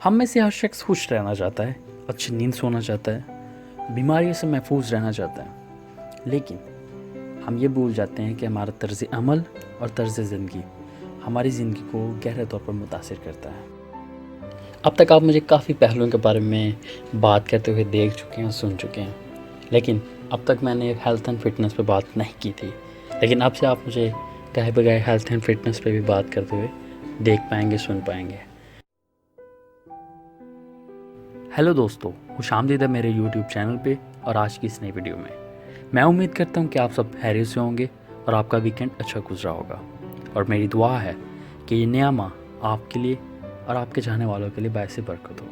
ہم میں سے ہر شخص خوش رہنا چاہتا ہے، اچھی نیند سونا چاہتا ہے، بیماریوں سے محفوظ رہنا چاہتا ہے، لیکن ہم یہ بھول جاتے ہیں کہ ہمارا طرز عمل اور طرز زندگی ہماری زندگی کو گہرے طور پر متاثر کرتا ہے۔ اب تک آپ مجھے کافی پہلوؤں کے بارے میں بات کرتے ہوئے دیکھ چکے ہیں، سن چکے ہیں، لیکن اب تک میں نے ہیلتھ اینڈ فٹنس پہ بات نہیں کی تھی، لیکن اب سے آپ مجھے گاہے بگاہے ہیلتھ اینڈ فٹنس پہ بھی بات کرتے ہوئے دیکھ پائیں گے، سن پائیں گے۔ ہیلو دوستو، خوش آمدید ہے میرے یوٹیوب چینل پہ اور آج کی اس نئی ویڈیو میں۔ میں امید کرتا ہوں کہ آپ سب خیریت سے ہوں گے اور آپ کا ویکینڈ اچھا گزرا ہوگا، اور میری دعا ہے کہ یہ نیا ماہ آپ کے لیے اور آپ کے چاہنے والوں کے لیے باعث برکت ہو۔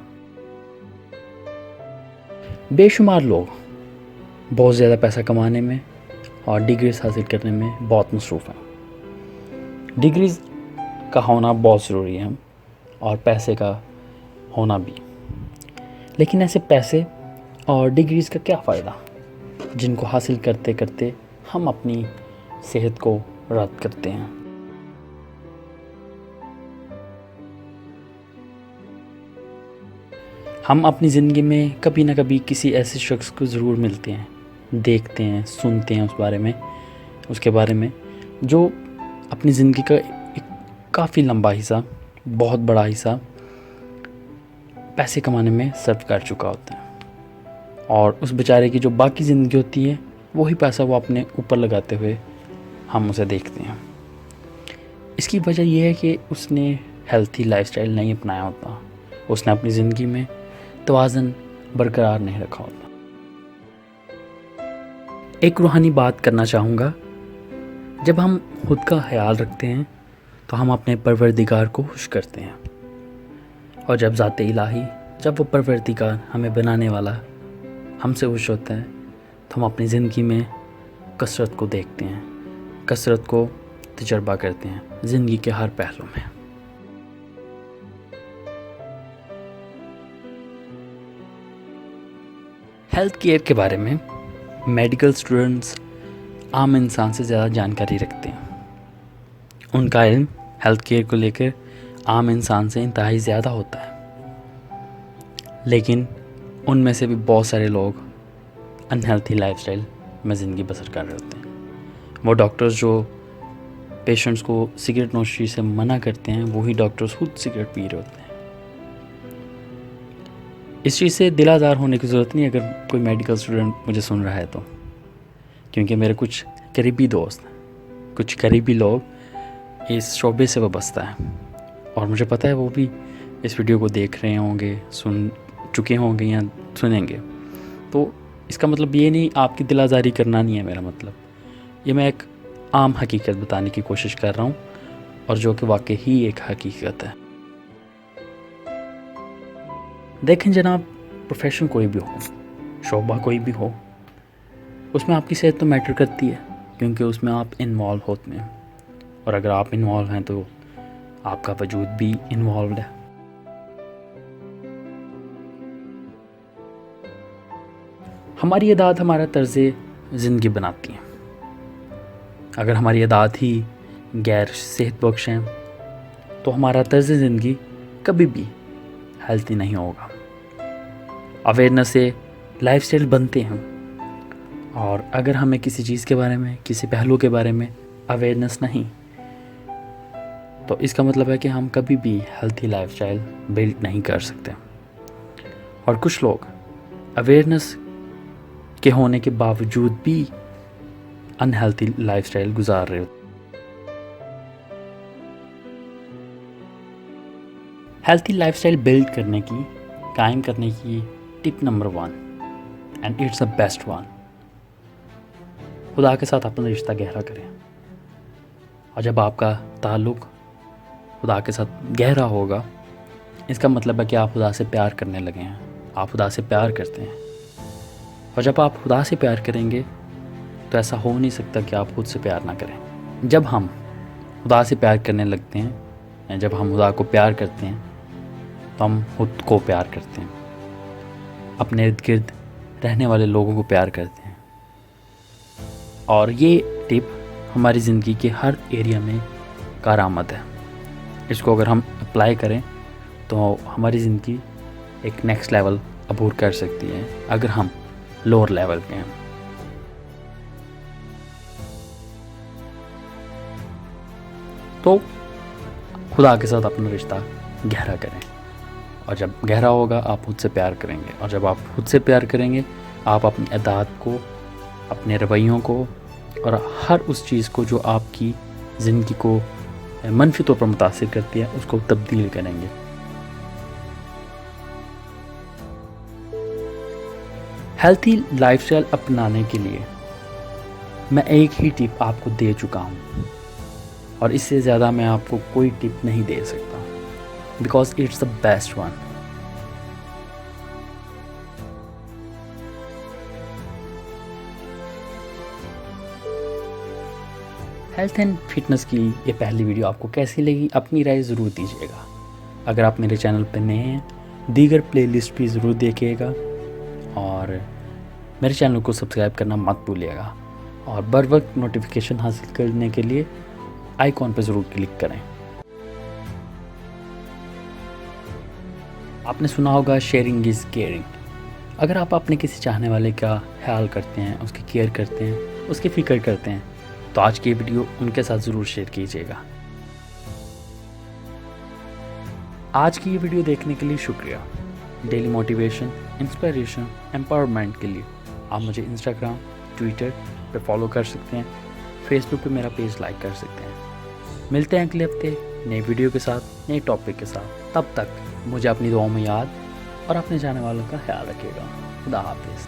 بے شمار لوگ بہت زیادہ پیسہ کمانے میں اور ڈگریز حاصل کرنے میں بہت مصروف ہیں۔ ڈگریز کا ہونا بہت ضروری ہے اور پیسے کا ہونا بھی، لیکن ایسے پیسے اور ڈگریز کا کیا فائدہ جن کو حاصل کرتے کرتے ہم اپنی صحت کو رد کرتے ہیں۔ ہم اپنی زندگی میں کبھی نہ کبھی کسی ایسے شخص کو ضرور ملتے ہیں، دیکھتے ہیں، سنتے ہیں اس کے بارے میں جو اپنی زندگی کا ایک کافی لمبا حصہ، بہت بڑا حصہ پیسے کمانے میں صرف کر چکا ہوتا ہے، اور اس بیچارے کی جو باقی زندگی ہوتی ہے وہی پیسہ وہ اپنے اوپر لگاتے ہوئے ہم اسے دیکھتے ہیں۔ اس کی وجہ یہ ہے کہ اس نے ہیلتھی لائف سٹائل نہیں اپنایا ہوتا، اس نے اپنی زندگی میں توازن برقرار نہیں رکھا ہوتا۔ ایک روحانی بات کرنا چاہوں گا، جب ہم خود کا خیال رکھتے ہیں تو ہم اپنے پروردگار کو خوش کرتے ہیں، اور جب ذات الہی، جب وہ پروردگار ہمیں بنانے والا ہم سے خوش ہوتا ہے تو ہم اپنی زندگی میں کثرت کو دیکھتے ہیں، کثرت کو تجربہ کرتے ہیں زندگی کے ہر پہلو میں۔ ہیلتھ کیئر کے بارے میں میڈیکل اسٹوڈنٹس عام انسان سے زیادہ جانکاری رکھتے ہیں، ان کا علم ہیلتھ کیئر کو لے کر عام انسان سے انتہائی زیادہ ہوتا ہے، لیکن ان میں سے بھی بہت سارے لوگ انہیلتھی لائف سٹائل میں زندگی بسر کر رہے ہوتے ہیں۔ وہ ڈاکٹرز جو پیشنٹس کو سگریٹ نوشی سے منع کرتے ہیں، وہی ڈاکٹرز خود سگریٹ پی رہے ہوتے ہیں۔ اس چیز سے دل آزار ہونے کی ضرورت نہیں اگر کوئی میڈیکل اسٹوڈنٹ مجھے سن رہا ہے تو، کیونکہ میرے کچھ قریبی دوست، کچھ قریبی لوگ اس شعبے سے وابستہ ہیں، اور مجھے پتہ ہے وہ بھی اس ویڈیو کو دیکھ رہے ہوں گے، سن چکے ہوں گے یا سنیں گے۔ تو اس کا مطلب یہ نہیں آپ کی دل آزاری کرنا نہیں ہے، میرا مطلب یہ میں ایک عام حقیقت بتانے کی کوشش کر رہا ہوں، اور جو کہ واقعی ہی ایک حقیقت ہے۔ دیکھیں جناب، پروفیشن کوئی بھی ہو، شعبہ کوئی بھی ہو، اس میں آپ کی صحت تو میٹر کرتی ہے، کیونکہ اس میں آپ انوالو ہوتے ہیں، اور اگر آپ انوالو ہیں تو آپ کا وجود بھی انوالوڈ ہے۔ ہماری عادات ہمارا طرز زندگی بناتی ہیں۔ اگر ہماری عادات ہی غیر صحت بخش ہیں تو ہمارا طرز زندگی کبھی بھی ہیلتھی نہیں ہوگا۔ اویئرنیس سے لائف سٹائل بنتے ہیں، اور اگر ہمیں کسی چیز کے بارے میں، کسی پہلو کے بارے میں اویئرنیس نہیں تو اس کا مطلب ہے کہ ہم کبھی بھی ہیلتھی لائف سٹائل بلڈ نہیں کر سکتے۔ اور کچھ لوگ اویئرنیس کے ہونے کے باوجود بھی انہیلتھی لائف سٹائل گزار رہے ہوتے۔ ہیلتھی لائف سٹائل بلڈ کرنے کی، قائم کرنے کی tip number 1، and it's the best one, خدا کے ساتھ اپنا رشتہ گہرا کریں۔ اور جب آپ کا تعلق خدا کے ساتھ گہرا ہوگا، اس کا مطلب ہے کہ آپ خدا سے پیار کرنے لگے ہیں، آپ خدا سے پیار کرتے ہیں، اور جب آپ خدا سے پیار کریں گے تو ایسا ہو نہیں سکتا کہ آپ خود سے پیار نہ کریں۔ جب ہم خدا سے پیار کرنے لگتے ہیں، یا جب ہم خدا کو پیار کرتے ہیں تو ہم خود کو پیار کرتے ہیں، اپنے ارد گرد رہنے والے لوگوں کو پیار کرتے ہیں، اور یہ ٹپ ہماری زندگی کے ہر ایریا میں کارآمد ہے۔ اس کو اگر ہم اپلائی کریں تو ہماری زندگی ایک نیکسٹ لیول عبور کر سکتی ہے اگر ہم لوور لیول پہ ہیں. تو خدا کے ساتھ اپنا رشتہ گہرا کریں, اور جب گہرا ہوگا آپ خود سے پیار کریں گے, اور جب آپ خود سے پیار کریں گے آپ اپنی عادات کو, اپنے رویوں کو اور ہر اس چیز کو جو آپ کی زندگی کو منفی طور پر متاثر کرتی ہے اس کو تبدیل کریں گے. ہیلتھی لائف اسٹائل اپنانے کے لیے میں ایک ہی ٹپ آپ کو دے چکا ہوں, اور اس سے زیادہ میں آپ کو کوئی ٹپ نہیں دے سکتا, because it's the best one. Health and fitness کی یہ پہلی ویڈیو آپ کو کیسی لگی اپنی رائے ضرور دیجیے گا. اگر آپ میرے چینل پہ نئے ہیں دیگر پلے لسٹ بھی ضرور دیکھیے گا, اور میرے چینل کو سبسکرائب کرنا مت بھولیے گا, اور بر وقت نوٹیفیکیشن حاصل کرنے کے لیے آئیکن پہ ضرور کلک کریں. آپ نے سنا ہوگا شیئرنگ از کیئرنگ. اگر آپ اپنے کسی چاہنے والے کا خیال کرتے ہیں, اس کی کیئر کرتے ہیں, اس کی فکر کرتے ہیں, تو آج کی یہ ویڈیو ان کے ساتھ ضرور شیئر کیجیے گا. آج کی یہ ویڈیو دیکھنے کے لیے شکریہ. ڈیلی موٹیویشن, انسپائریشن, امپاورمنٹ کے لیے آپ مجھے انسٹاگرام, ٹویٹر پہ فالو کر سکتے ہیں, فیس بک پہ میرا پیج لائک کر سکتے ہیں. ملتے ہیں اگلے ہفتے نئی ویڈیو کے ساتھ, نئے ٹاپک کے ساتھ. تب تک مجھے اپنی دعاؤں میں یاد اور اپنے جانے والوں کا خیال رکھیے گا. خدا حافظ.